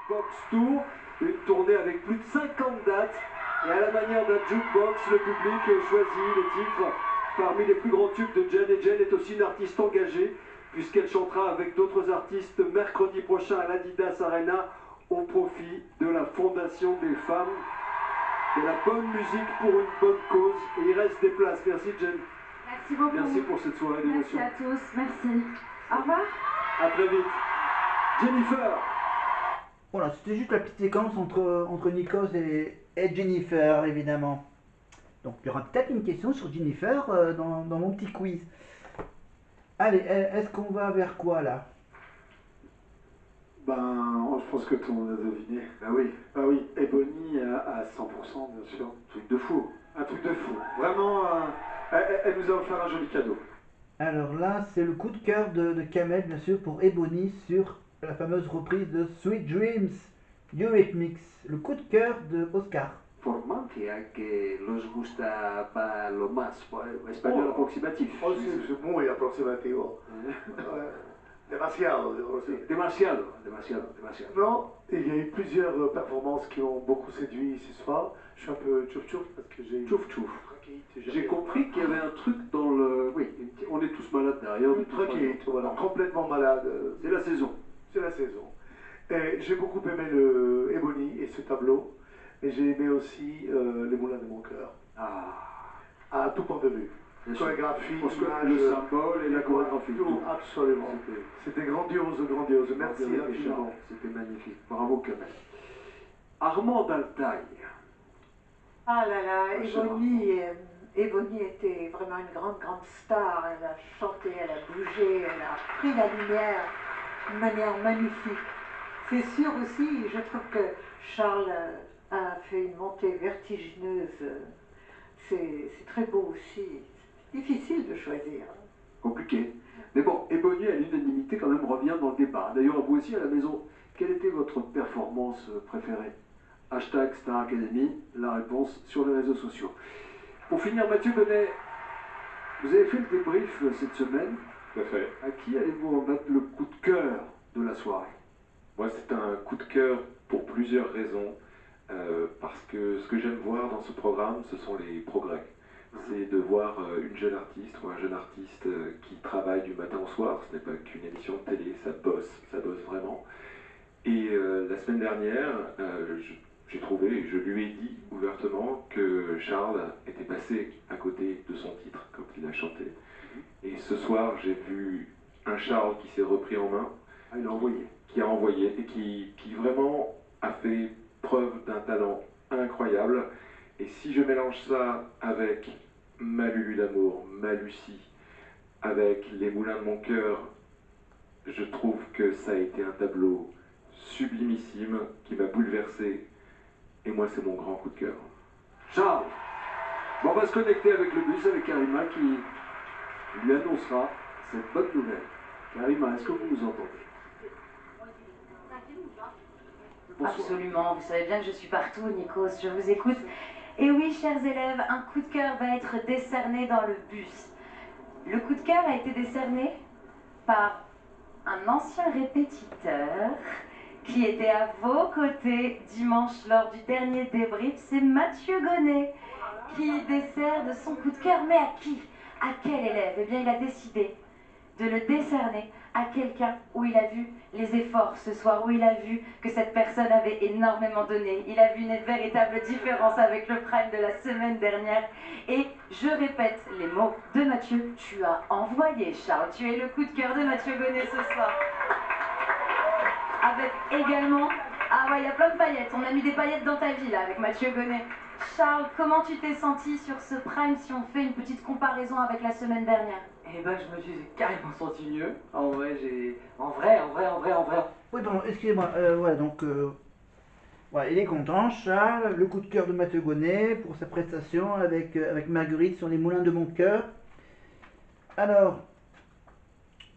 Box Tour, une tournée avec plus de 50 dates. Et à la manière d'un jukebox, le public choisit les titres. Parmi les plus grands tubes de Jen, et Jen est aussi une artiste engagée, puisqu'elle chantera avec d'autres artistes mercredi prochain à l'Adidas Arena au profit de la Fondation des femmes. De la bonne musique pour une bonne cause. Et il reste des places. Merci Jen. Merci beaucoup. Merci pour cette soirée d'émotion. Merci à tous. Merci. Au revoir. À très vite. Jennifer. Voilà, c'était juste la petite séquence entre Nikos et Jennifer, évidemment. Donc, il y aura peut-être une question sur Jennifer dans mon petit quiz. Allez, est-ce qu'on va vers quoi, là? Je pense que tout le monde a deviné. Ah oui, Ebony à 100%, bien sûr. truc de fou. Un truc de fou. Vraiment, elle nous a offert un joli cadeau. Alors là, c'est le coup de cœur de Kamel, bien sûr, pour Ebony sur la fameuse reprise de Sweet Dreams, Eurythmics. Le coup de cœur de Oscar. Formantia que los gusta pas lo más, español approximatif. Oh, sí, es muy aproximativo. Demasiado, digo así. Demasiado. Non, il y a eu plusieurs performances qui ont beaucoup séduit ce soir. Je suis un peu tchouf-tchouf parce que j'ai eu... Tchouf-tchouf. J'ai compris qu'il y avait un truc dans le... Oui, on est tous malades derrière. Une trachéite, voilà, complètement malade. C'est la saison. C'est la saison. Et j'ai beaucoup aimé le Ebony et ce tableau. Et j'ai aimé aussi les moulins de mon cœur. À tout point de vue. Chorégraphie, image, le symbole et la chorégraphie. Tout, absolument. C'était grandiose. Merci infiniment. C'était magnifique. Bravo Kamel. Armand Altaï. Ah là là, Ebony était vraiment une grande star. Elle a chanté, elle a bougé, elle a pris la lumière d'une manière magnifique. C'est sûr aussi, je trouve que Charles a fait une montée vertigineuse. C'est très beau aussi. C'est difficile de choisir. Compliqué. Mais bon, Ebony à l'unanimité quand même revient dans le débat. D'ailleurs, vous aussi à la maison, quelle était votre performance préférée? Hashtag Star Academy, la réponse sur les réseaux sociaux. Pour finir, Mathieu Gonnet, vous avez fait le débrief cette semaine. Tout à fait. À qui allez-vous remettre le coup de cœur de la soirée? Moi, c'est un coup de cœur pour plusieurs raisons. Parce que ce que j'aime voir dans ce programme, ce sont les progrès. C'est de voir une jeune artiste ou un jeune artiste qui travaille du matin au soir. Ce n'est pas qu'une émission de télé, ça bosse vraiment. Et la semaine dernière, j'ai trouvé, et je lui ai dit ouvertement que Charles était passé à côté de son titre quand il a chanté. Et ce soir, j'ai vu un Charles qui s'est repris en main. Il a envoyé. Qui a envoyé et qui vraiment a fait preuve d'un talent incroyable. Et si je mélange ça avec ma Lulu d'amour, ma Lucie, avec les moulins de mon cœur, je trouve que ça a été un tableau sublimissime qui m'a bouleversé. Et moi, c'est mon grand coup de cœur. Charles, bon, on va se connecter avec le bus, avec Karima qui lui annoncera cette bonne nouvelle. Karima, est-ce que vous nous entendez? Bonsoir. Absolument, vous savez bien que je suis partout, Nikos, je vous écoute. Et oui, chers élèves, un coup de cœur va être décerné dans le bus. Le coup de cœur a été décerné par un ancien répétiteur qui était à vos côtés dimanche lors du dernier débrief. C'est Mathieu Gonnet qui décerne de son coup de cœur. Mais à qui? À quel élève? Eh bien, il a décidé de le décerner à quelqu'un où il a vu les efforts ce soir, où il a vu que cette personne avait énormément donné. Il a vu une véritable différence avec le prime de la semaine dernière. Et je répète les mots de Mathieu. Tu as envoyé, Charles. Tu es le coup de cœur de Mathieu Gonnet ce soir. Avec également... Ah ouais, il y a plein de paillettes. On a mis des paillettes dans ta vie, là, avec Mathieu Gonnet. Charles, comment tu t'es senti sur ce prime si on fait une petite comparaison avec la semaine dernière? Eh ben, je me suis carrément senti mieux. En vrai, En vrai. Oui, pardon, excusez-moi. Voilà, donc... voilà, il est content, Charles. Le coup de cœur de Mathieu Gonnet pour sa prestation avec Marguerite sur les moulins de mon cœur. Alors,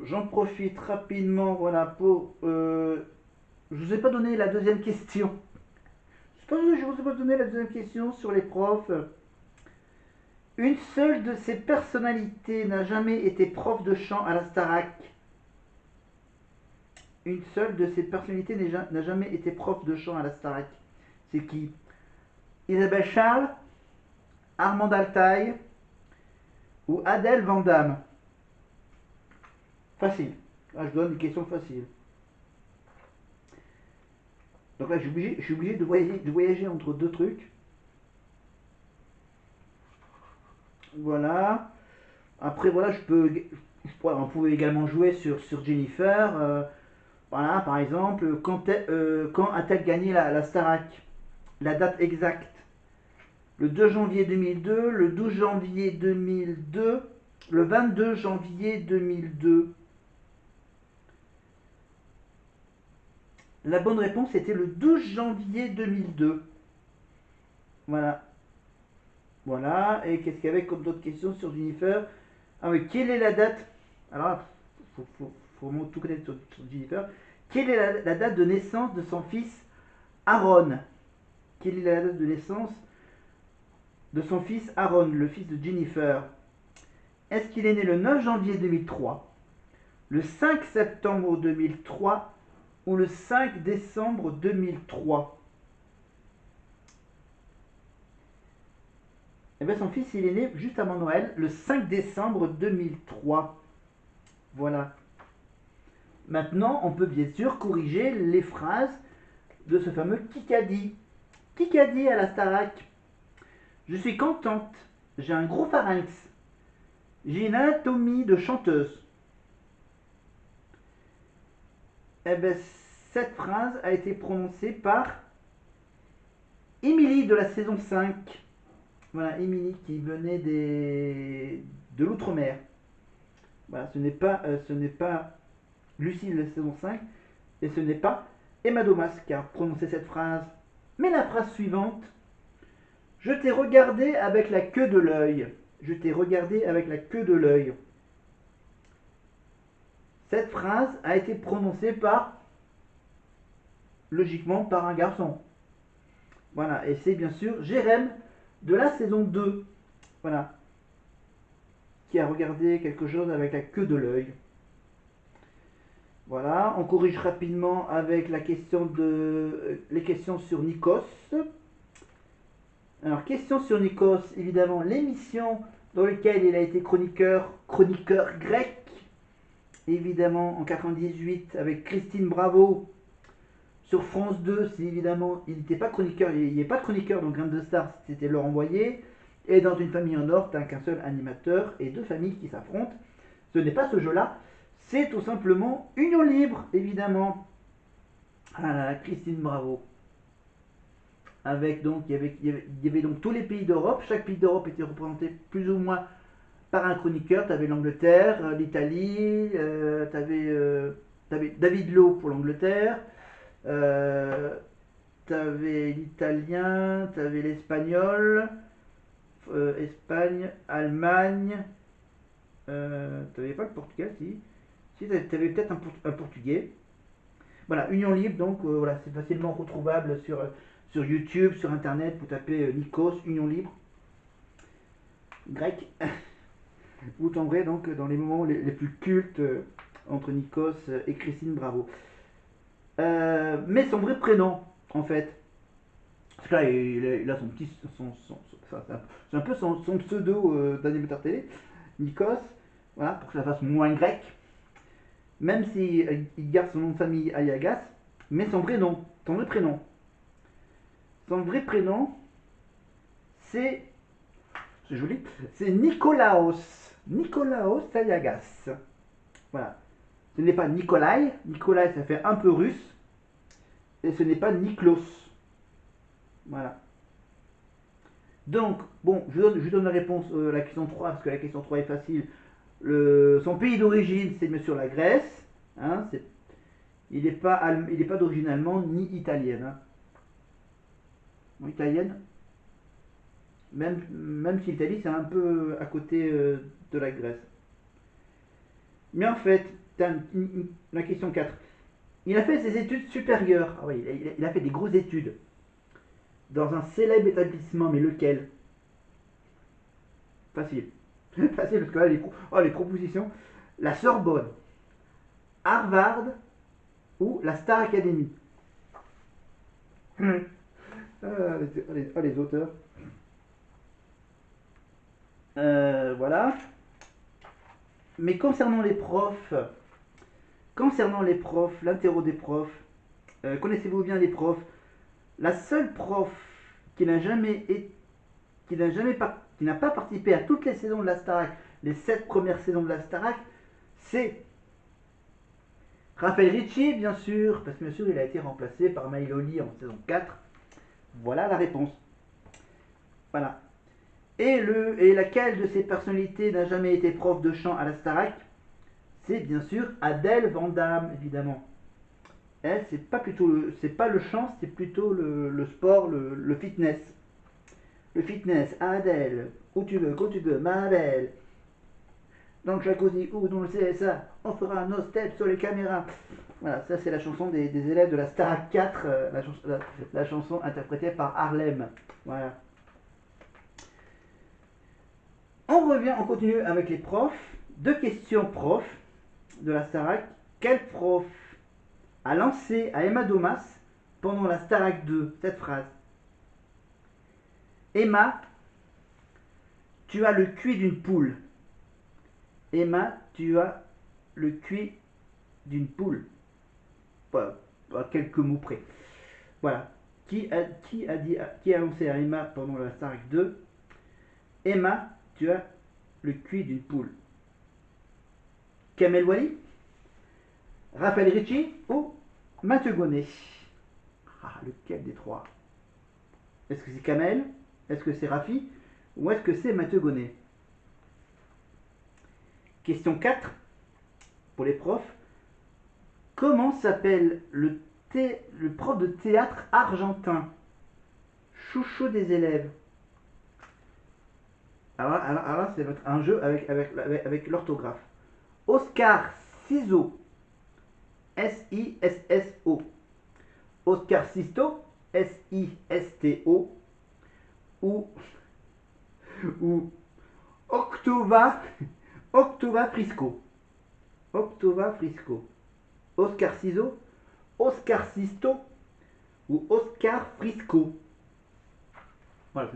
j'en profite rapidement, voilà, pour... je vous ai pas donné la deuxième question. Je vous ai pas donné la deuxième question sur les profs. Une seule de ces personnalités n'a jamais été prof de chant à la Starac. une seule de ces personnalités n'a jamais été prof de chant à la Starac. C'est qui? Isabelle Charles, Armand Altaï ou Adèle Van Damme? Facile. Là, je donne une question facile. Donc là, je suis obligé de voyager entre deux trucs. Voilà. Après, voilà, on pouvait également jouer sur Jennifer. Voilà, par exemple, quand a-t-elle gagné la Starac? La date exacte. Le 2 janvier 2002, le 12 janvier 2002, le 22 janvier 2002. La bonne réponse était le 12 janvier 2002. Voilà. Voilà. Et qu'est-ce qu'il y avait comme d'autres questions sur Jennifer? Ah oui, quelle est la date? Alors, il faut vraiment tout connaître sur Jennifer. Quelle est la date de naissance de son fils Aaron? Quelle est la date de naissance de son fils Aaron, le fils de Jennifer? Est-ce qu'il est né le 9 janvier 2003, le 5 septembre 2003 ou le 5 décembre 2003? Eh bien, son fils, il est né juste avant Noël, le 5 décembre 2003. Voilà. Maintenant, on peut bien sûr corriger les phrases de ce fameux Kikadi. Kikadi à la Starac. Je suis contente. J'ai un gros pharynx. J'ai une anatomie de chanteuse. Eh bien, cette phrase a été prononcée par Émilie de la saison 5. Voilà, Émilie qui venait de l'outre-mer. Voilà, ce n'est pas Lucie de la saison 5 et ce n'est pas Emma Domas qui a prononcé cette phrase. Mais la phrase suivante, je t'ai regardé avec la queue de l'œil. Je t'ai regardé avec la queue de l'œil. Cette phrase a été prononcée logiquement par un garçon. Voilà, et c'est bien sûr Jérém de la saison 2. Voilà. Qui a regardé quelque chose avec la queue de l'œil. Voilà, on corrige rapidement avec les questions sur Nikos. Alors, question sur Nikos, évidemment, l'émission dans laquelle il a été chroniqueur grec, évidemment en 98 avec Christine Bravo sur France 2, c'est évidemment, il n'était pas chroniqueur, il n'y a pas de chroniqueur dans Grain de Star, c'était Laurent Boyer. Et dans Une famille en or, t'as qu'un seul animateur et deux familles qui s'affrontent. Ce n'est pas ce jeu-là, c'est tout simplement Union Libre, évidemment. Ah, Christine Bravo. Avec donc, il y avait donc tous les pays d'Europe. Chaque pays d'Europe était représenté plus ou moins par un chroniqueur. Tu avais l'Angleterre, l'Italie, tu avais David Lowe pour l'Angleterre, tu avais l'italien, tu avais l'espagnol, Espagne, Allemagne, tu n'avais pas le Portugal, si tu avais peut-être un portugais. Voilà, Union Libre, donc voilà, c'est facilement retrouvable sur YouTube, sur internet, vous tapez Nikos, Union Libre, grec. Vous tomberez donc dans les moments les plus cultes entre Nikos et Christine Bravo. Mais son vrai prénom, en fait, parce que là, il a son petit. C'est un peu son pseudo d'animateur télé, Nikos, voilà, pour que ça fasse moins grec. Même s'il il garde son nom de famille Ayagas, mais son vrai prénom. Son vrai prénom, c'est joli, c'est Nikolaos. Nikolaos Ayagas. Voilà. Ce n'est pas Nikolai. Nikolai, ça fait un peu russe. Et ce n'est pas Niklos. Voilà. Donc, bon, je donne la réponse à la question 3, parce que la question 3 est facile. Son pays d'origine, c'est bien sûr la Grèce. Hein, il n'est pas d'origine allemande ni italienne. Hein. Bon, italienne, même si l'Italie, c'est un peu à côté de la Grèce. Mais en fait, la question 4. Il a fait ses études supérieures. Ah oui, il a fait des grosses études. Dans un célèbre établissement, mais lequel? Facile. Facile, parce que là, les propositions. La Sorbonne, Harvard ou la Star Academy. Les auteurs. Voilà. Mais concernant les profs, l'interro des profs, connaissez-vous bien les profs? La seule prof qui n'a pas participé à toutes les saisons de la Starac, les 7 premières saisons de la Starac, c'est Raphaël Ricci, bien sûr, parce que bien sûr il a été remplacé par Maïloli en saison 4. Voilà la réponse. Voilà. Et laquelle de ces personnalités n'a jamais été prof de chant à la Starac? C'est bien sûr Adèle Van Damme, évidemment. Elle, c'est pas le chant, c'est plutôt le sport, le fitness. Le fitness, Adèle, où tu veux, quand tu veux, ma belle. Dans le jacuzzi ou dans le CSA, on fera nos steps sur les caméras. Voilà, ça c'est la chanson des élèves de la Starac 4, la chanson interprétée par Harlem. Voilà. On continue avec les profs. 2 questions profs de la Starac. Quel prof a lancé à Emma Domas pendant la Starac 2 cette phrase? Emma, tu as le cul d'une poule. Emma, tu as le cul d'une poule. Pas quelques mots près. Voilà. Qui a annoncé à Emma pendant la Starac 2? Emma, tu as le cul d'une poule. Kamel Wally, Raphaël Ricci ou Mathieu Gonnet? Lequel des 3? Est-ce que c'est Kamel? Est-ce que c'est Rafi? Ou est-ce que c'est Mathieu Gonnet? Question 4 pour les profs. Comment s'appelle le prof de théâtre argentin, chouchou des élèves? Alors là, c'est un jeu avec l'orthographe. Oscar Sisto, S-I-S-S-O. Oscar Sisto, S-I-S-T-O. Ou Octova Frisco. Octova Frisco. Oscar Sisto, Oscar Sisto ou Oscar Frisco. Voilà,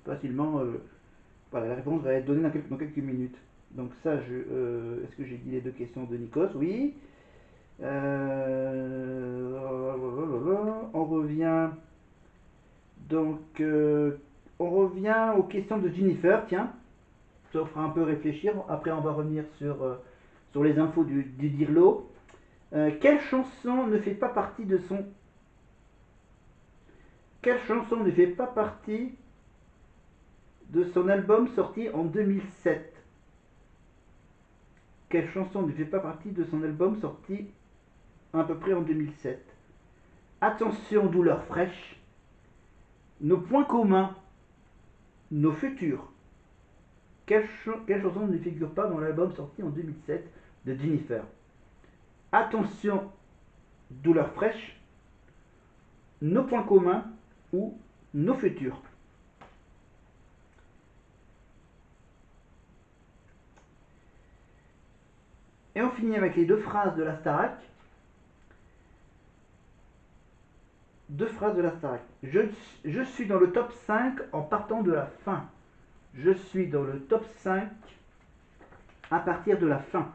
facilement. Voilà, la réponse va être donnée dans quelques minutes. Donc ça, est-ce que j'ai dit les 2 questions de Nikos? Oui. On revient. Donc, on revient aux questions de Jennifer. Tiens, ça fera un peu réfléchir. Après, on va revenir sur les infos du Dirlo. Quelle chanson ne fait pas partie de son album sorti en 2007? Quelle chanson ne fait pas partie de son album sorti à peu près en 2007? Attention, douleur fraîche, nos points communs, nos futurs. Quelle chanson ne figure pas dans l'album sorti en 2007 de Jennifer? Attention, douleur fraîche, nos points communs ou nos futurs. Et on finit avec les 2 phrases de la Starac. 2 phrases de la Starac. Je suis dans le top 5 en partant de la fin. Je suis dans le top 5 à partir de la fin.